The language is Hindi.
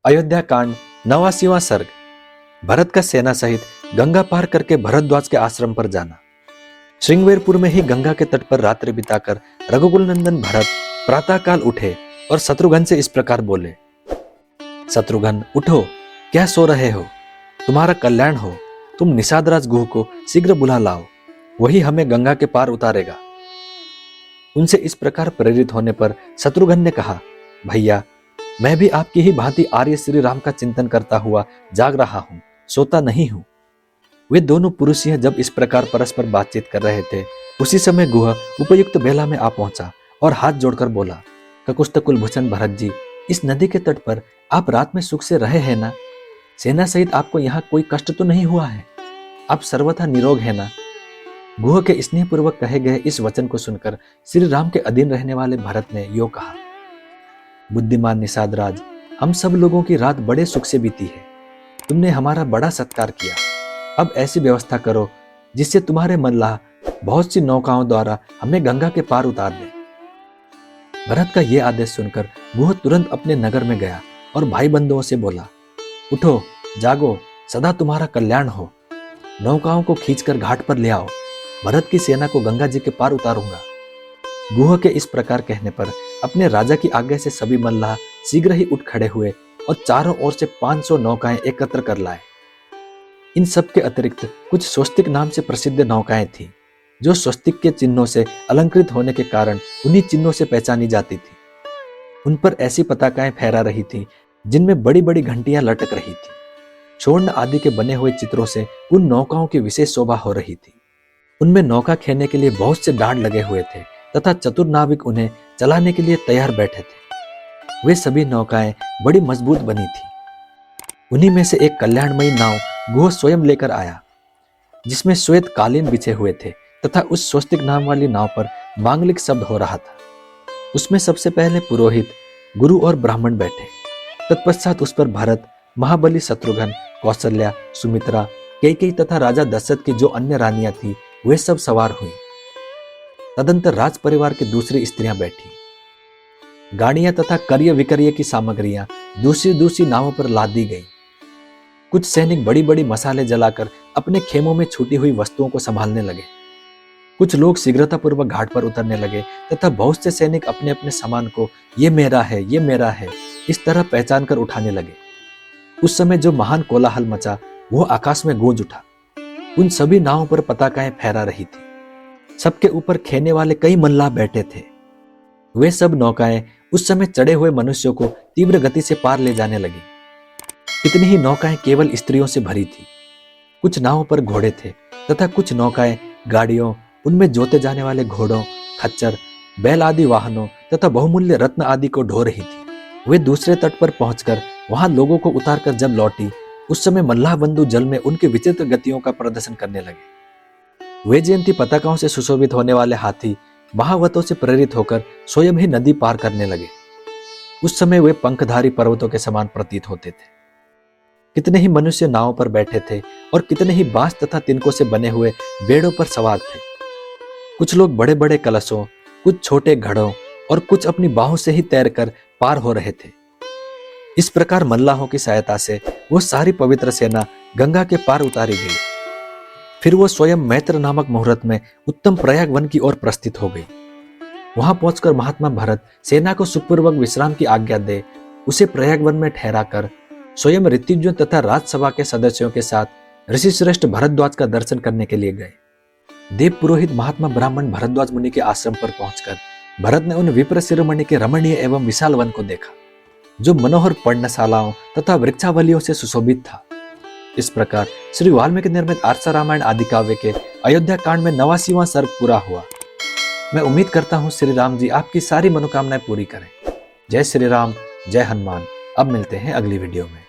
अयोध्या कांड 89वां सर्ग। भरत का सेना सहित गंगा पार करके भरद्वाज के आश्रम पर जाना। श्रृंगवेरपुर में ही गंगा के तट पर रात्रि बिताकर रघुकुल नंदन भरत प्रातःकाल उठे और शत्रुघ्न से इस प्रकार बोले। शत्रुघ्न, उठो, क्या सो रहे हो? तुम्हारा कल्याण हो। तुम निषादराज गुह को शीघ्र बुला लाओ, वही हमें गंगा के पार उतारेगा। उनसे इस प्रकार प्रेरित होने पर शत्रुघ्न ने कहा, भैया, मैं भी आपकी ही भांति आर्य श्री राम का चिंतन करता हुआ जाग रहा हूं, सोता नहीं हूं। वे दोनों पुरुष सिंह जब इस प्रकार परस्पर बातचीत कर रहे थे, उसी समय गुह उपयुक्त बेला में आ पहुंचा और हाथ जोड़कर बोला, ककुस्थ कुलभूषण भरत जी, इस नदी के तट पर आप रात में सुख से रहे हैं ना? सेना सहित आपको यहाँ कोई कष्ट तो नहीं हुआ है? आप सर्वथा निरोग है ना? गुह के स्नेहपूर्वक कहे गए इस वचन को सुनकर श्री राम के अधीन रहने वाले भरत ने यो कहा, बुद्धिमान निषादराज, हम सब लोगों की रात बड़े सुख से बीती है। तुमने हमारा बड़ा सत्कार किया। अब ऐसी व्यवस्था करो जिससे तुम्हारे मल्लाह बहुत सी नौकाओं द्वारा हमें गंगा के पार उतार दे। भरत का यह आदेश सुनकर गुह तुरंत अपने नगर में गया और भाई बंधुओं से बोला, उठो, जागो, सदा तुम्हारा कल्याण हो। नौकाओं को खींचकर घाट पर ले आओ, भरत की सेना को गंगा जी के पार उतारूंगा। गुह के इस प्रकार कहने पर अपने राजा की आज्ञा से सभी मल्लाह शीघ्र ही उठ खड़े हुए और चारों ओर से 500 नौकाएं एकत्र कर लाए। इन सब के अतिरिक्त कुछ स्वस्तिक नाम से प्रसिद्ध नौकाएं थीं, जो स्वस्तिक के चिन्हों से अलंकृत होने के कारण उन्हीं चिन्हों से पहचानी जाती थी। उन पर ऐसी पताकाएं फहरा रही थीं जिनमें बड़ी बड़ी घंटियां लटक रही थी। स्वर्ण आदि के बने हुए चित्रों से उन नौकाओं की विशेष शोभा हो रही थी। उनमें नौका खेने के लिए बहुत से डांड लगे हुए थे तथा चतुर नाविक उन्हें चलाने के लिए तैयार बैठे थे। वे सभी नौकाएं बड़ी मजबूत बनी थी। उन्हीं में से एक कल्याणमयी नाव गुह स्वयं लेकर आया, जिसमें श्वेत कालीन बिछे हुए थे तथा उस स्वस्तिक नाम वाली नाव पर मांगलिक शब्द हो रहा था। उसमें सबसे पहले पुरोहित, गुरु और ब्राह्मण बैठे। तत्पश्चात उस पर भरत, महाबली शत्रुघ्न, कौशल्या, सुमित्रा, कैकेयी तथा राजा दशरथ की जो अन्य रानियां थी वे सब सवार हुई। तदंतर राज परिवार की दूसरी स्त्रियां बैठी। गाड़ियां तथा कर्य विकर्य की सामग्रियां दूसरी दूसरी नावों पर लाद दी गई। कुछ सैनिक बड़ी बड़ी मसाले जलाकर अपने खेमों में छूटी हुई वस्तुओं को संभालने लगे। कुछ लोग शीघ्रतापूर्वक घाट पर उतरने लगे तथा बहुत से सैनिक अपने अपने सामान को ये मेरा है, ये मेरा है, इस तरह पहचान कर उठाने लगे। उस समय जो महान कोलाहल मचा वो आकाश में गूंज उठा। उन सभी नावों पर पताकाएं फहरा रही थी। सबके ऊपर खेने वाले कई मल्लाह बैठे थे। वे सब नौकाएं उस समय चढ़े हुए मनुष्यों को तीव्र गति से पार ले जाने लगी। कितनी ही नौकाएं केवल स्त्रियों से भरी थी। कुछ नावों पर घोड़े थे तथा कुछ नौकाएं गाड़ियों, उनमें जोते जाने वाले घोड़ों, खच्चर, बैल आदि वाहनों तथा बहुमूल्य रत्न आदि को ढो रही थी। वे दूसरे तट पर पहुंचकर वहां लोगों को उतारकर जब लौटी, उस समय मल्लाह बंधु जल में उनके विचित्र गतियों का प्रदर्शन करने लगे। वे जयंती पताकाओं से सुशोभित होने वाले हाथी महावतों से प्रेरित होकर स्वयं ही नदी पार करने लगे। उस समय वे पंखधारी पर्वतों के समान प्रतीत होते थे। कितने ही मनुष्य नावों पर बैठे थे और कितने ही बांस तथा तिनकों से बने हुए बेड़ों पर सवार थे। कुछ लोग बड़े बड़े कलशों, कुछ छोटे घड़ों और कुछ अपनी बाहों से ही तैरकर पार हो रहे थे। इस प्रकार मल्लाहों की सहायता से वो सारी पवित्र सेना गंगा के पार उतारी गई। फिर वो स्वयं मैत्र नामक मुहूर्त में उत्तम प्रयाग वन की ओर प्रस्थित हो गई। वहां पहुंचकर महात्मा भरत सेना को सुखपूर्वक विश्राम की आज्ञा दे उसे प्रयाग वन में ठहराकर स्वयं ऋत्विजों तथा राजसभा के सदस्यों के साथ ऋषि श्रेष्ठ भरद्वाज का दर्शन करने के लिए गए। देव पुरोहित महात्मा ब्राह्मण भरद्वाज मुनि के आश्रम पर पहुंचकर भरत ने उन विप्र शिरोमणि के रमणीय एवं विशाल वन को देखा, जो मनोहर पर्णशालाओं तथा वृक्षावलियों से सुशोभित था। इस प्रकार श्री वाल्मीकि निर्मित आर्षा रामायण आदि काव्य के अयोध्या कांड में 89वां सर्ग पूरा हुआ। मैं उम्मीद करता हूँ श्री राम जी आपकी सारी मनोकामनाएं पूरी करें। जय श्री राम, जय हनुमान। अब मिलते हैं अगली वीडियो में।